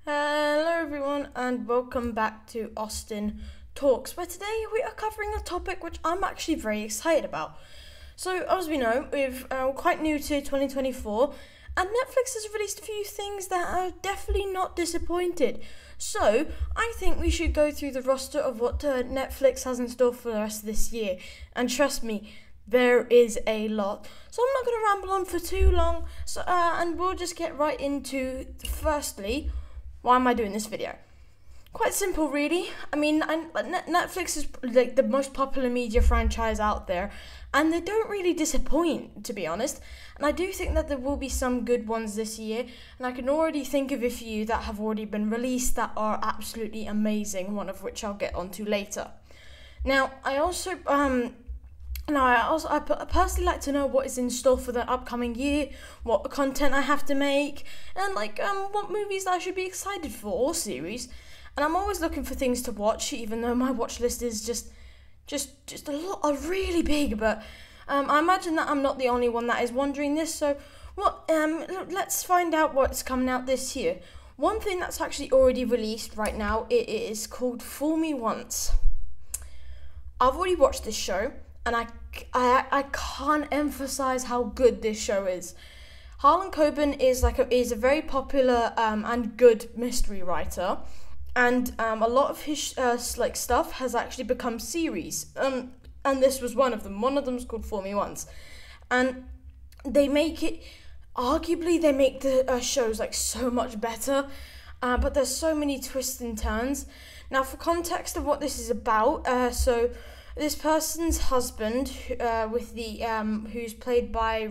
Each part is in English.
Hello everyone and welcome back to Austin Talks, where today we are covering a topic which I'm actually very excited about. So as we know, we're quite new to 2024 and Netflix has released a few things that are definitely not disappointed. So I think we should go through the roster of what Netflix has in store for the rest of this year, and trust me, there is a lot. So I'm not going to ramble on for too long, and we'll just get right into, firstly, why am I doing this video? Quite simple, really. I mean, Netflix is like the most popular media franchise out there, and they don't really disappoint, to be honest. And I do think that there will be some good ones this year, and I can already think of a few that have already been released that are absolutely amazing, one of which I'll get onto later. Now, I personally like to know what is in store for the upcoming year, what content I have to make, and what movies I should be excited for, or series. And I'm always looking for things to watch, even though my watch list is just a lot, really big. But I imagine that I'm not the only one that is wondering this. So let's find out what's coming out this year. One thing that's actually already released right now, it is called Fool Me Once. I've already watched this show, and I can't emphasize how good this show is. Harlan Coben is a very popular and good mystery writer, and a lot of his stuff has actually become series. And this was one of them. One of them is called Fool Me Once, and they make the shows so much better. But there's so many twists and turns. Now, for context of what this is about, so this person's husband, who's played by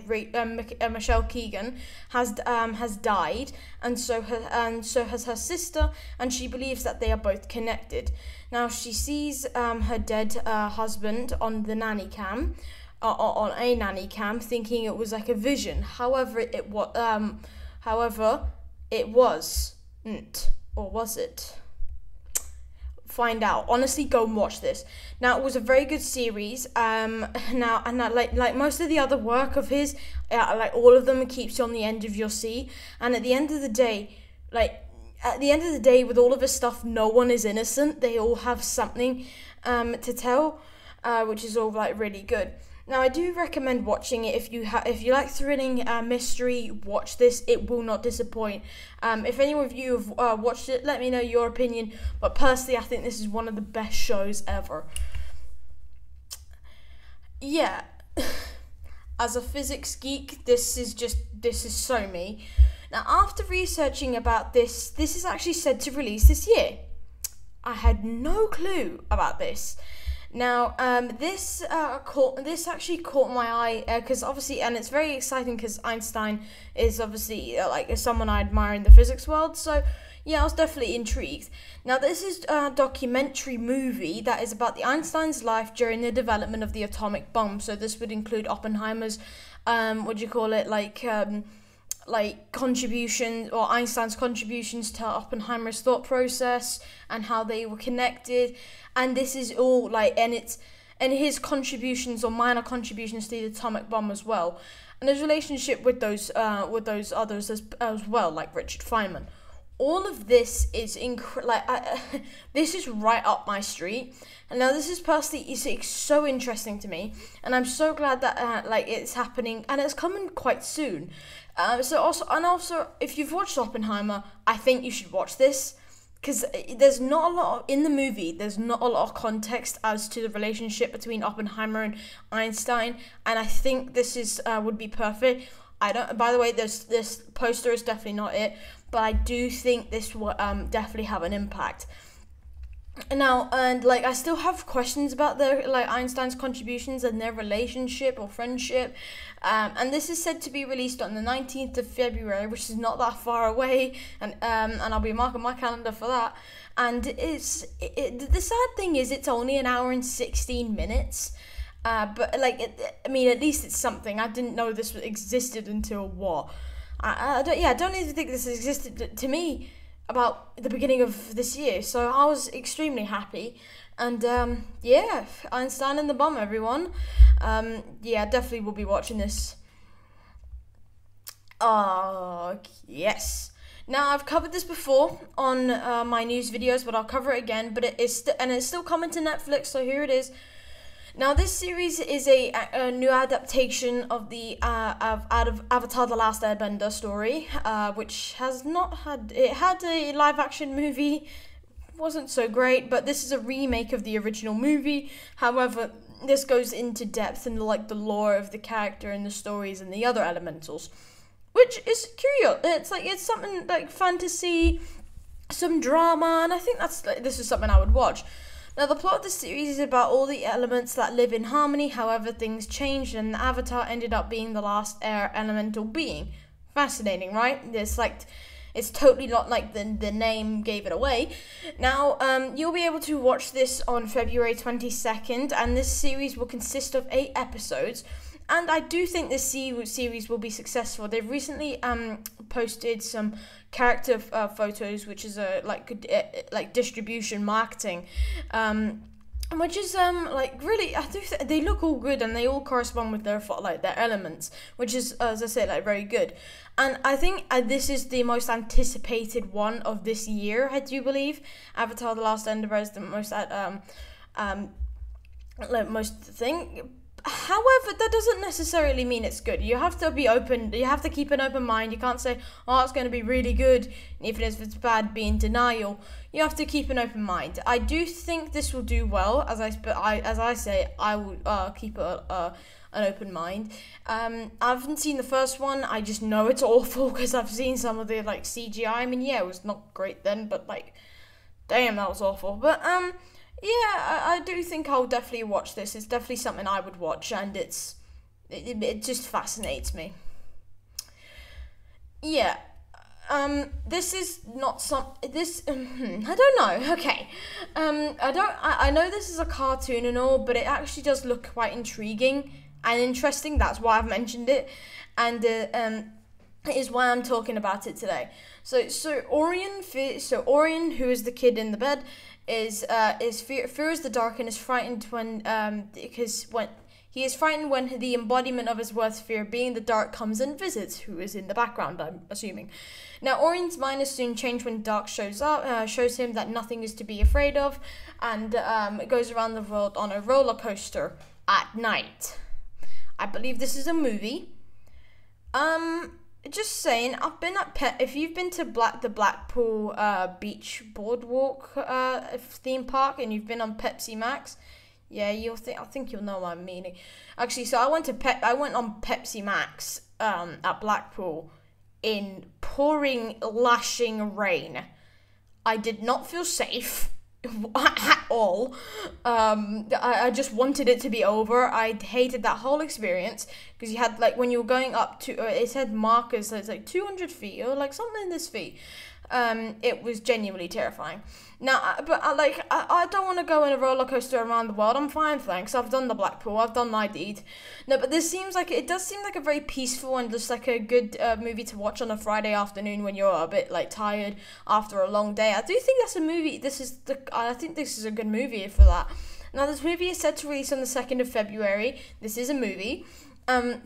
Michelle Keegan, has died, and so has her sister, and she believes that they are both connected. Now, she sees her dead husband on the nanny cam, on a nanny cam, thinking it was like a vision. However, it wasn't, or was it? Find out. Honestly, go and watch this. Now, it was a very good series. Like most of the other work of his, all of them keeps you on the end of your seat. And at the end of the day, with all of his stuff, no one is innocent. They all have something to tell, which is all really good. Now, I do recommend watching it if you like thrilling mystery. Watch this; it will not disappoint. If any of you have watched it, let me know your opinion. But personally, I think this is one of the best shows ever. Yeah, as a physics geek, this is so me. Now, after researching about this is actually said to release this year. I had no clue about this. Now, this actually caught my eye because obviously, and it's very exciting because Einstein is obviously someone I admire in the physics world. So yeah, I was definitely intrigued. Now, this is a documentary movie that is about the Einstein's life during the development of the atomic bomb. So this would include Oppenheimer's, contribution, or Einstein's contributions to Oppenheimer's thought process and how they were connected. And this is all and his contributions or minor contributions to the atomic bomb as well, and his relationship with those others as well, like Richard Feynman. All of this is this is right up my street. And now this is personally is so interesting to me, and I'm so glad that it's happening and it's coming quite soon. Also, if you've watched Oppenheimer, I think you should watch this. Because there's not a lot in the movie. There's not a lot of context as to the relationship between Oppenheimer and Einstein, and I think this would be perfect. By the way, this poster is definitely not it, but I do think this will definitely have an impact. Now, and I still have questions about Einstein's contributions and their relationship or friendship, and this is said to be released on the 19th of February, which is not that far away, and I'll be marking my calendar for that. And the sad thing is it's only an hour and 16 minutes, but at least it's something. I didn't know this existed until I don't even think this existed to me about the beginning of this year, so I was extremely happy. And Einstein and the bomb, everyone. Definitely will be watching this. Yes. Now, I've covered this before on my news videos, but I'll cover it again. But it's still coming to Netflix, so here it is. Now, this series is a new adaptation of the out of Avatar: The Last Airbender story, which has not had a live action movie. Wasn't so great, but this is a remake of the original movie. However, this goes into depth in like the lore of the character and the stories and the other elementals, which is curious. It's something like fantasy, some drama, and I think this is something I would watch. Now, the plot of the series is about all the elements that live in harmony. However, things changed, and the Avatar ended up being the last air elemental being. Fascinating, right? It's totally not like the name gave it away. Now, you'll be able to watch this on February 22nd, and this series will consist of 8 episodes. And I do think this series will be successful. They've recently posted some character photos, which is like distribution marketing, which is really, I do they look all good, and they all correspond with their elements, which is, as I said, like very good. And I think this is the most anticipated one of this year. I do believe Avatar: The Last Airbender is the most thing. However, that doesn't necessarily mean it's good. You have to be open. You have to keep an open mind. You can't say, "Oh, it's going to be really good," and even if it's bad, be in denial. You have to keep an open mind. I do think this will do well. As I say, I will keep an open mind. I haven't seen the first one. I just know it's awful because I've seen some of the CGI. I mean, yeah, it was not great then, but damn, that was awful. But yeah, I do think I'll definitely watch this. It's definitely something I would watch, and it just fascinates me. Yeah. This is not I don't know. Okay. I know this is a cartoon and all, but it actually does look quite intriguing and interesting. That's why I've mentioned it, and it is why I'm talking about it today. So Orion, who is the kid in the bed, fears the dark and is frightened when he is frightened when the embodiment of his worst fear, being the dark, comes and visits, who is in the background, I'm assuming. Now, Orion's mind is soon changed when dark shows him that nothing is to be afraid of, and it goes around the world on a roller coaster at night. I believe this is a movie. Just saying, I've been at if you've been to the Blackpool Beach Boardwalk theme park, and you've been on Pepsi Max, yeah, I think you'll know what I'm meaning. Actually, so I went on Pepsi Max at Blackpool in pouring, lashing rain. I did not feel safe at all. I just wanted it to be over. I hated that whole experience because you had when you were going up to it said markers, so it's 200 feet or something this feet. It was genuinely terrifying. Now, I don't want to go in a roller coaster around the world. I'm fine, thanks. I've done the Blackpool. I've done my deed. No, but it does seem like a very peaceful and just a good movie to watch on a Friday afternoon when you're a bit tired after a long day. I do think that's a movie. I think this is a good movie for that. Now, this movie is set to release on the 2nd of February. This is a movie. No,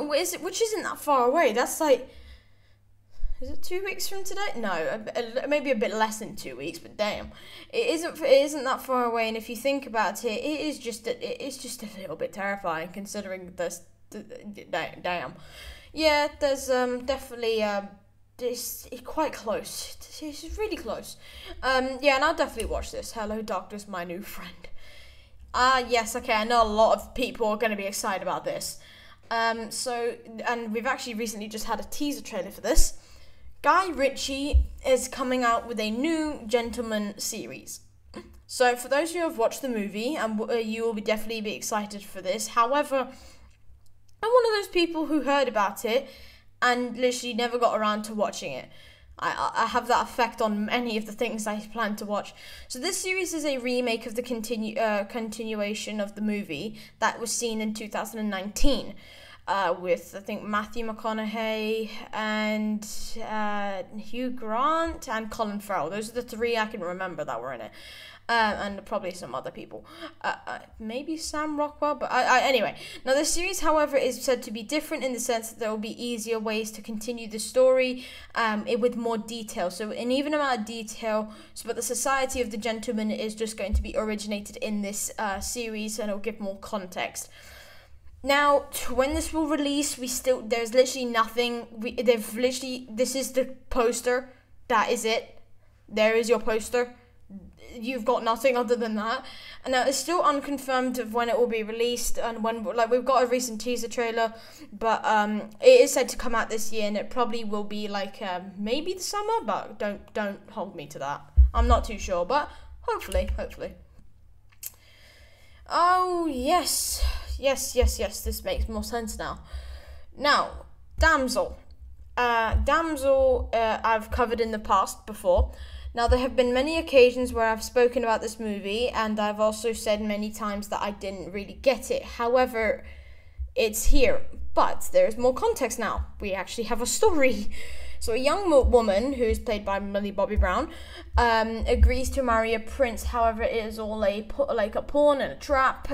which isn't that far away. That's is it 2 weeks from today? No, maybe a bit less than 2 weeks, but damn, it isn't that far away. And if you think about it, it is just a little bit terrifying considering this. Damn, yeah, there's definitely it's quite close. It's really close. Yeah, and I'll definitely watch this. Hello, darkness, my new friend. Yes, okay, I know a lot of people are going to be excited about this. And we've actually recently just had a teaser trailer for this. Guy Ritchie is coming out with a new Gentleman series. So for those who have watched the movie, you will definitely be excited for this. However, I'm one of those people who heard about it and literally never got around to watching it. I have that effect on many of the things I plan to watch. So this series is a remake of the continuation of the movie that was seen in 2019. with I think Matthew McConaughey and Hugh Grant and Colin Farrell. Those are the three I can remember that were in it. And probably some other people, maybe Sam Rockwell, but anyway. Now, the series, however, is said to be different in the sense that there will be easier ways to continue the story with more detail. So, an even amount of detail, but the Society of the Gentleman is just going to be originated in this series, and it'll give more context. Now, when this will release, there's literally nothing. This is the poster. That is it. There is your poster. You've got nothing other than that. And now it's still unconfirmed of when it will be released and when, like, we've got a recent teaser trailer, but it is said to come out this year, and it probably will be like maybe the summer, but don't hold me to that. I'm not too sure, but hopefully. Oh yes, this makes more sense now. Now, Damsel. Damsel, I've covered in the past before. Now, there have been many occasions where I've spoken about this movie, and I've also said many times that I didn't really get it. However, it's here, but there's more context now. We actually have a story. So a young woman, who is played by Millie Bobby Brown, agrees to marry a prince. However, it is all a pawn and a trap,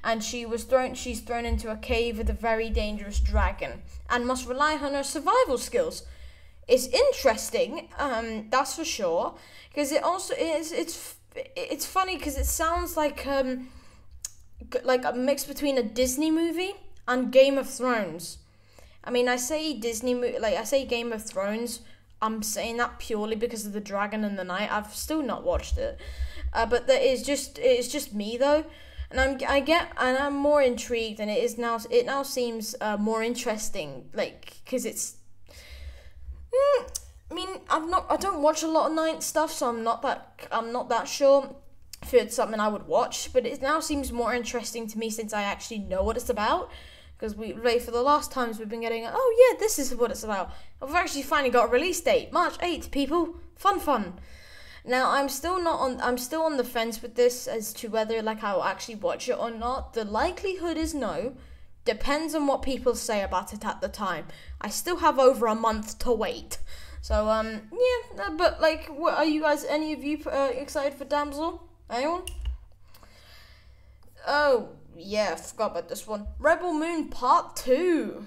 and she's thrown into a cave with a very dangerous dragon, and must rely on her survival skills. It's interesting, that's for sure, because it also is. It's funny because it sounds like a mix between a Disney movie and Game of Thrones. I mean, I say Game of Thrones. I'm saying that purely because of the dragon and the knight. I've still not watched it, but it's just me though, and I'm more intrigued, and it now seems more interesting, like, because it's. I mean, I don't watch a lot of night stuff, so I'm not that sure if it's something I would watch. But it now seems more interesting to me since I actually know what it's about. Because for the last times we've been getting, oh yeah, this is what it's about. We've actually finally got a release date, March 8th, people. Fun. Now, I'm still on the fence with this as to whether I'll actually watch it or not. The likelihood is no. Depends on what people say about it at the time. I still have over a month to wait. So, yeah, but, what are you guys, any of you excited for Damsel? Anyone? Oh, yeah, I forgot about this one. Rebel Moon Part 2.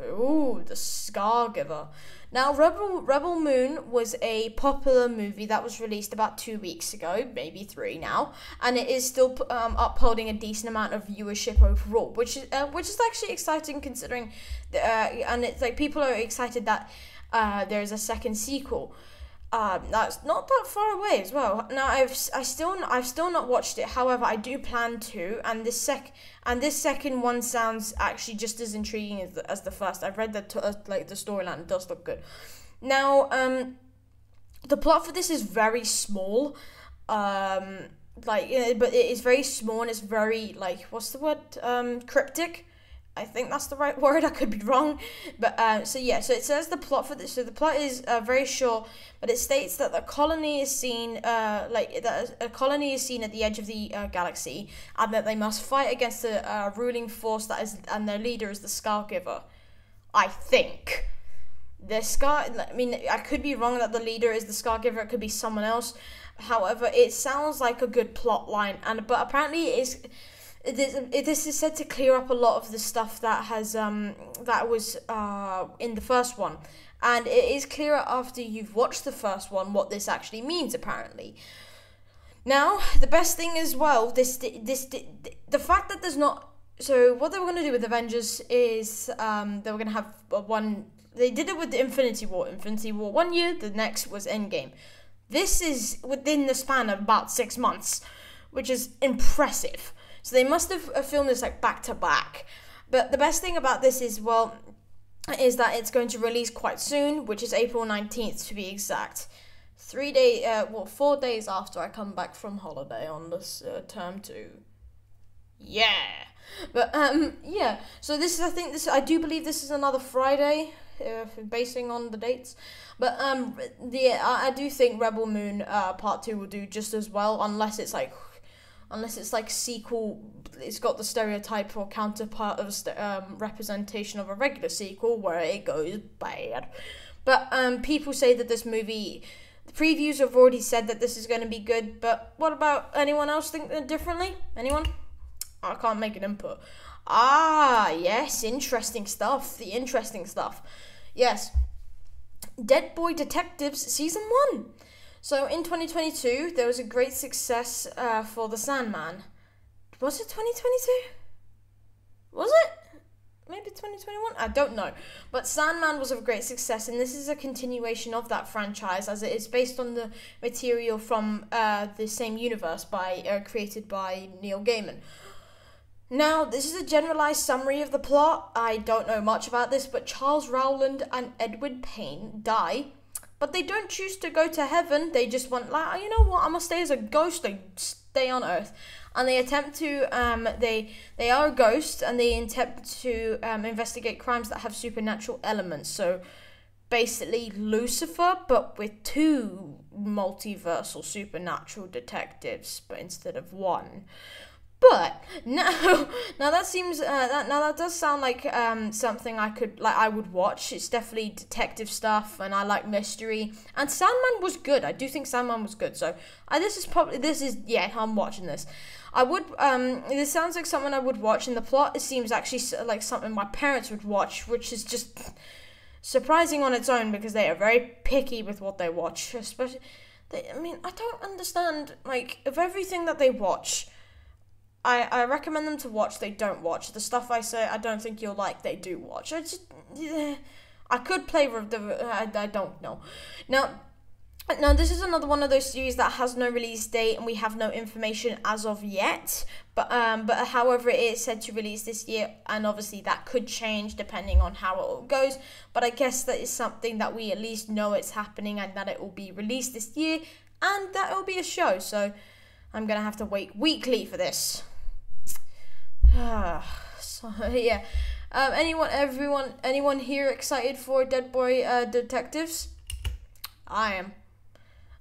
Ooh, the Scar Giver. Now, Rebel Moon was a popular movie that was released about 2 weeks ago, maybe 3 now, and it is still upholding a decent amount of viewership overall, which is actually exciting considering, and it's like people are excited that there's a second sequel. That's not that far away as well. Now I've still not watched it. However, I do plan to, and this second one sounds actually just as intriguing as the first. I've read the storyline. It does look good. Now, the plot for this is very small. But it is very small, and it's very what's the word? Cryptic. I think that's the right word. I could be wrong, but so it says the plot for this. So the plot is very short, but it states that a colony is seen, at the edge of the galaxy, and that they must fight against the ruling force and their leader is the Scar Giver. I think I could be wrong that the leader is the Scar Giver. It could be someone else. However, it sounds like a good plot line, but apparently it is. This is said to clear up a lot of the stuff that was in the first one, and it is clearer after you've watched the first one what this actually means. Apparently, now the best thing as well, the fact that there's not. So what they were going to do with Avengers is they were going to have one. They did it with the Infinity War. 1 year. The next was Endgame. This is within the span of about 6 months, which is impressive. So they must have filmed this back to back. But the best thing about this is that it's going to release quite soon, which is April 19th to be exact. 4 days after I come back from holiday on this term 2. Yeah. But yeah. So I do believe this is another Friday, basing on the dates. But I do think Rebel Moon Part 2 will do just as well, unless it's unless it's like sequel. It's got the stereotype or counterpart of representation of a regular sequel where it goes bad. But people say that this movie, the previews have already said that this is going to be good. But what about anyone else think differently? Anyone? I can't make an input. Ah, yes, interesting stuff. The interesting stuff. Yes. Dead Boy Detectives Season 1. So in 2022, there was a great success for The Sandman. Was it 2022? Was it? Maybe 2021? I don't know. But Sandman was a great success, and this is a continuation of that franchise, as it is based on the material from the same universe created by Neil Gaiman. Now, this is a generalized summary of the plot. I don't know much about this, but Charles Rowland and Edward Payne die, but they don't choose to go to heaven. They just want, like, you know what, I'm gonna stay as a ghost. They stay on Earth, and they attempt to, they are a ghost, and they attempt to investigate crimes that have supernatural elements. So, basically Lucifer, but with two multiversal supernatural detectives, but instead of one. But now that seems that does sound like something I would watch. It's definitely detective stuff, and I like mystery. And Sandman was good. I do think Sandman was good. So I'm watching this. I would this sounds like something I would watch. And the plot, it seems actually like something my parents would watch, which is just surprising on its own because they are very picky with what they watch. Especially, I don't understand, like, of everything that they watch. I recommend them to watch, they don't watch. The stuff I say I don't think you'll like, they do watch. I could play with I don't know. Now, this is another one of those series that has no release date, and we have no information as of yet. But however, it is said to release this year, and obviously that could change depending on how it all goes. But I guess that is something that we at least know it's happening, and that it will be released this year, and that it will be a show. So I'm gonna have to wait weekly for this. So yeah. Anyone here excited for Dead Boy Detectives? I am.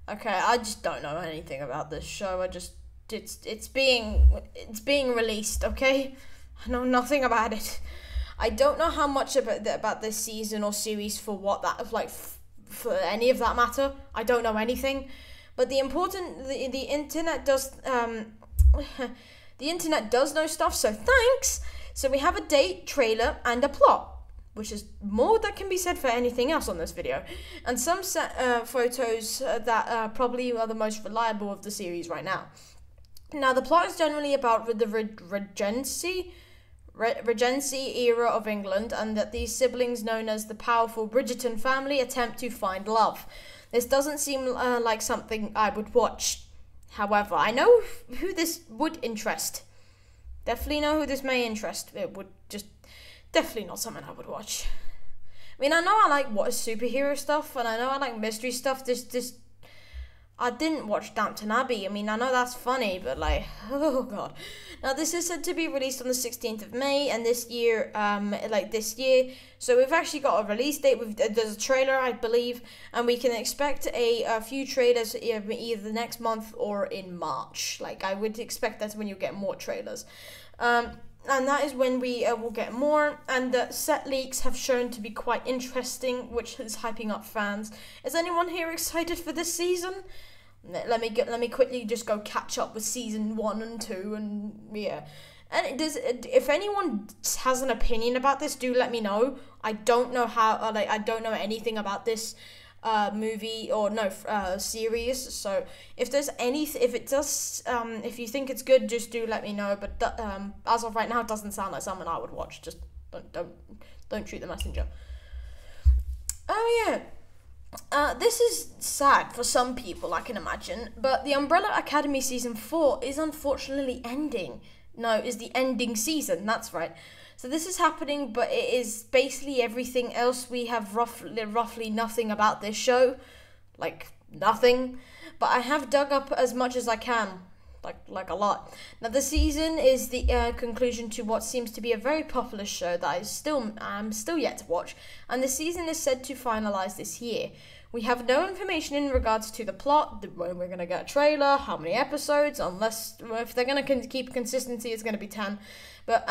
Okay, I just don't know anything about this show. It's being released, okay? I know nothing about it. I don't know how much about this season or series for what that, like, for any of that matter. I don't know anything. But the internet does the internet does know stuff, so thanks. So we have a date, trailer, and a plot, which is more that can be said for anything else on this video. And some photos that probably are the most reliable of the series right now. Now, the plot is generally about the Regency era of England, and that these siblings known as the powerful Bridgerton family attempt to find love. This doesn't seem like something I would watch. However, I know who this would interest. Definitely know who this may interest. It would just definitely not something I would watch. I mean, I know I like superhero stuff, and I know I like mystery stuff. I didn't watch Downton Abbey. I mean, I know that's funny, but like, oh god. Now, this is said to be released on the 16th of May, and this year, so we've actually got a release date. There's a trailer, I believe, and we can expect a few trailers either next month or in March. Like, I would expect that's when you get more trailers. And that is when we will get more, and the set leaks have shown to be quite interesting, which is hyping up fans. Is anyone here excited for this season? Let me quickly just go catch up with season 1 and 2, and yeah. And if anyone has an opinion about this, do let me know. I don't know I don't know anything about this movie or series. So if you think it's good, just do let me know. But as of right now, it doesn't sound like something I would watch. Just don't shoot the messenger. Oh yeah. This is sad for some people, I can imagine, but the Umbrella Academy Season 4 is unfortunately ending. No, is the ending season, that's right. So this is happening, but it is basically everything else. We have roughly nothing about this show, like nothing, but I have dug up as much as I can, like a lot. Now, the season is the conclusion to what seems to be a very popular show that I'm still yet to watch, and the season is said to finalize this year. We have no information in regards to the plot, when we're going to get a trailer, how many episodes, unless if they're going to keep consistency, it's going to be 10. But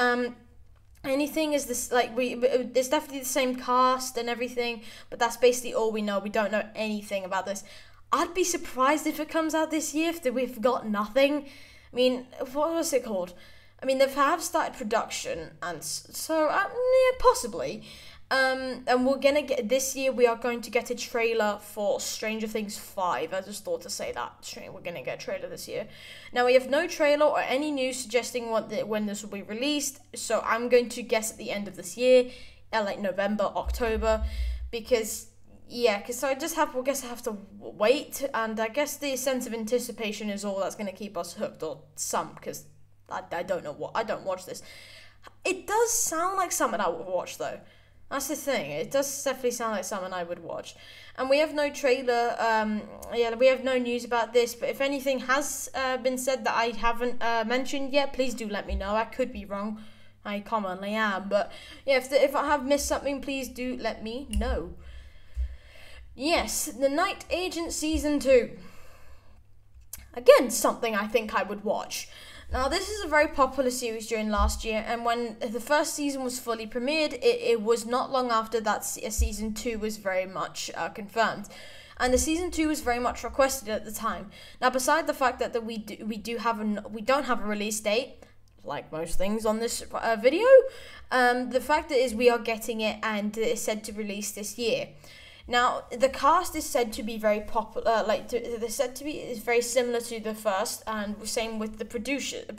anything is this, like, it's definitely the same cast and everything, but that's basically all we know. We don't know anything about this. I'd be surprised if it comes out this year, if we've got nothing. I mean, what was it called? I mean, they have started production, and so, yeah, possibly. And we're gonna get, this year we are going to get a trailer for Stranger Things 5. I just thought to say that. We're gonna get a trailer this year. Now, we have no trailer or any news suggesting when this will be released, so I'm going to guess at the end of this year, like November, October, because I guess I have to wait, and I guess the sense of anticipation is all that's gonna keep us hooked, or some, because I don't know I don't watch this. It does sound like something I would watch, though. That's the thing. It does definitely sound like something I would watch. And we have no trailer. We have no news about this. But if anything has been said that I haven't mentioned yet, please do let me know. I could be wrong. I commonly am. But yeah, if I have missed something, please do let me know. Yes, The Night Agent Season 2. Again, something I think I would watch. Now, this is a very popular series during last year, and when the first season was fully premiered, it was not long after that season 2 was very much confirmed. And the season 2 was very much requested at the time. Now, beside the fact that we don't have a release date, like most things on this video, the fact that is we are getting it, and it's said to release this year. Now, the cast is said to be very popular, they're said to be is very similar to the first, and same with the producers. The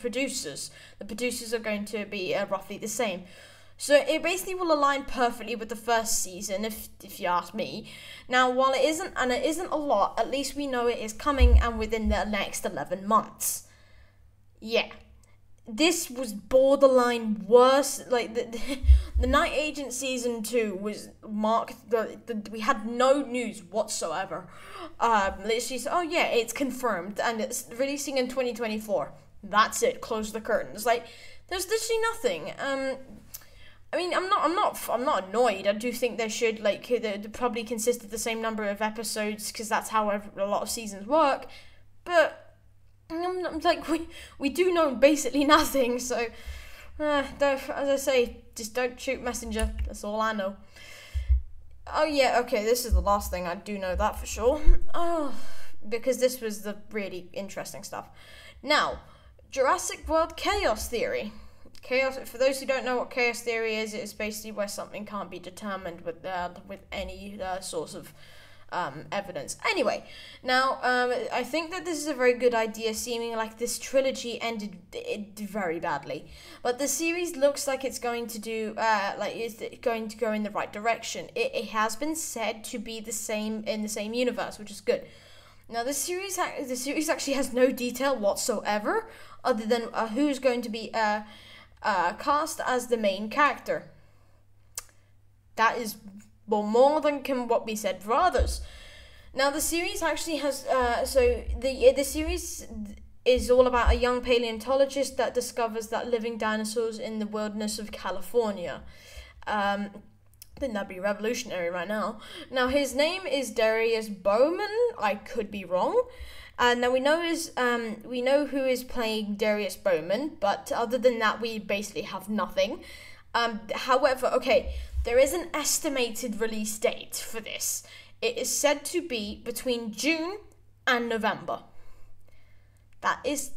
producers are going to be roughly the same. So it basically will align perfectly with the first season, if you ask me. Now, while it isn't a lot, at least we know it is coming, and within the next 11 months. Yeah. This was borderline worse. Like the Night Agent Season 2 was marked. We had no news whatsoever. Literally said, oh yeah, it's confirmed and it's releasing in 2024. That's it. Close the curtains. Like, there's literally nothing. I mean, I'm not annoyed. I do think they should, like, they probably consist of the same number of episodes, because that's how a lot of seasons work. But like, we do know basically nothing, so as I say, just don't shoot messenger. That's all I know. Oh yeah, okay, this is the last thing. I do know that for sure. Oh, because this was the really interesting stuff. Now, Jurassic World Chaos Theory. Chaos. For those who don't know what chaos theory is, it is basically where something can't be determined with any source of evidence. Anyway, now I think that this is a very good idea, seeming like this trilogy ended very badly, but the series looks like it's going to do it's going to go in the right direction. It has been said to be the same in the same universe, which is good. Now the series actually has no detail whatsoever, other than who's going to be cast as the main character. That is more than can what be said for others. Now the series actually has the series is all about a young paleontologist that discovers that living dinosaurs in the wilderness of California. I think that'd be revolutionary right now. Now his name is Darius Bowman. I could be wrong. Now we know who is playing Darius Bowman, but other than that, we basically have nothing. However, okay, there is an estimated release date for this. It is said to be between June and November. That is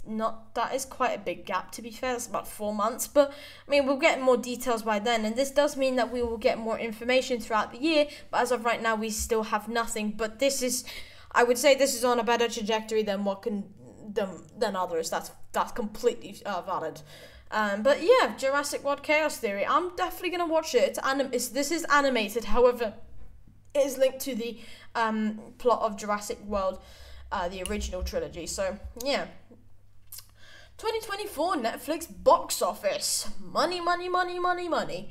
quite a big gap, to be fair. That's about 4 months, but I mean, we'll get more details by then, and this does mean that we will get more information throughout the year, but as of right now, we still have nothing. But this is, I would say this is on a better trajectory than than others. That's completely valid. But yeah, Jurassic World Chaos Theory. I'm definitely gonna watch it. This is animated, however, it is linked to the plot of Jurassic World, the original trilogy. So yeah, 2024 Netflix box office. Money, money, money, money, money.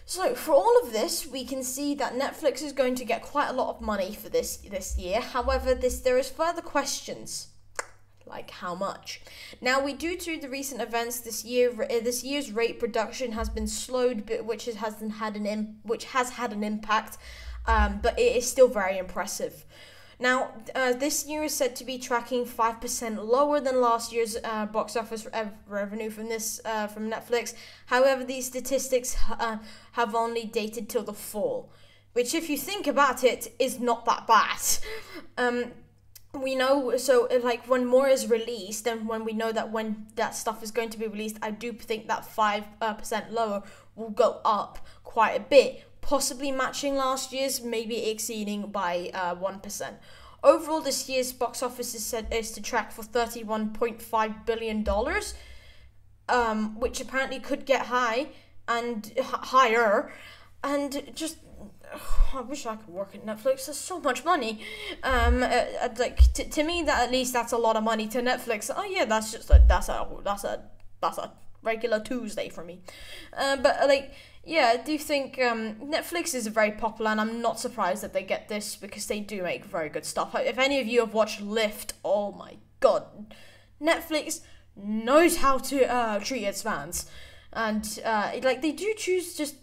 So for all of this, we can see that Netflix is going to get quite a lot of money for this year. However, there is further questions. Like how much? Now, due to the recent events this year's rate production has been slowed, which has had an impact. but it is still very impressive. Now, this year is said to be tracking 5% lower than last year's box office revenue from Netflix. However, these statistics have only dated till the fall, which, if you think about it, is not that bad. We know, so like when more is released, and when we know that when that stuff is going to be released, I do think that 5% lower will go up quite a bit, possibly matching last year's, maybe exceeding by 1%. Overall, this year's box office is to track for $31.5 billion, which apparently could get higher, and just. I wish I could work at Netflix. There's so much money. To me, that at least that's a lot of money. To Netflix, oh yeah, that's a regular Tuesday for me. But yeah, I do think Netflix is very popular, and I'm not surprised that they get this, because they do make very good stuff. If any of you have watched Lift, oh my god, Netflix knows how to treat its fans, and they do choose just.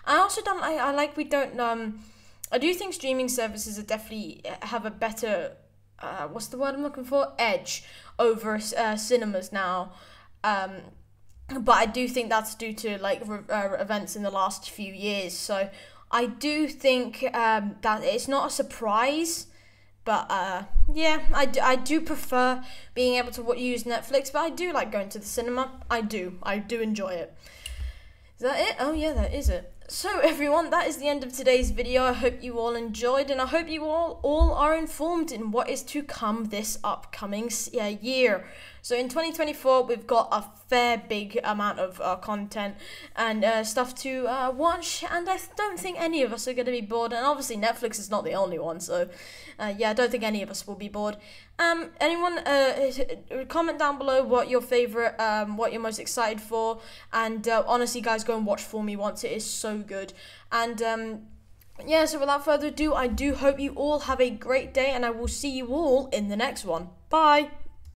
I also don't. I do think streaming services are definitely have a better, what's the word I'm looking for? Edge over cinemas now. But I do think that's due to events in the last few years. So I do think that it's not a surprise. But yeah, I do prefer being able to use Netflix. But I do like going to the cinema. I do enjoy it. Is that it? Oh yeah, that is it. So everyone, that is the end of today's video. I hope you all enjoyed, and I hope you all are informed in what is to come this upcoming year. So in 2024, we've got a fair big amount of content and stuff to watch, and I don't think any of us are going to be bored. And obviously Netflix is not the only one, so yeah, I don't think any of us will be bored. Anyone comment down below what your favorite, what you're most excited for, and honestly guys, go and watch For Me Once. It is so good. And yeah, so without further ado, I do hope you all have a great day, and I will see you all in the next one. Bye.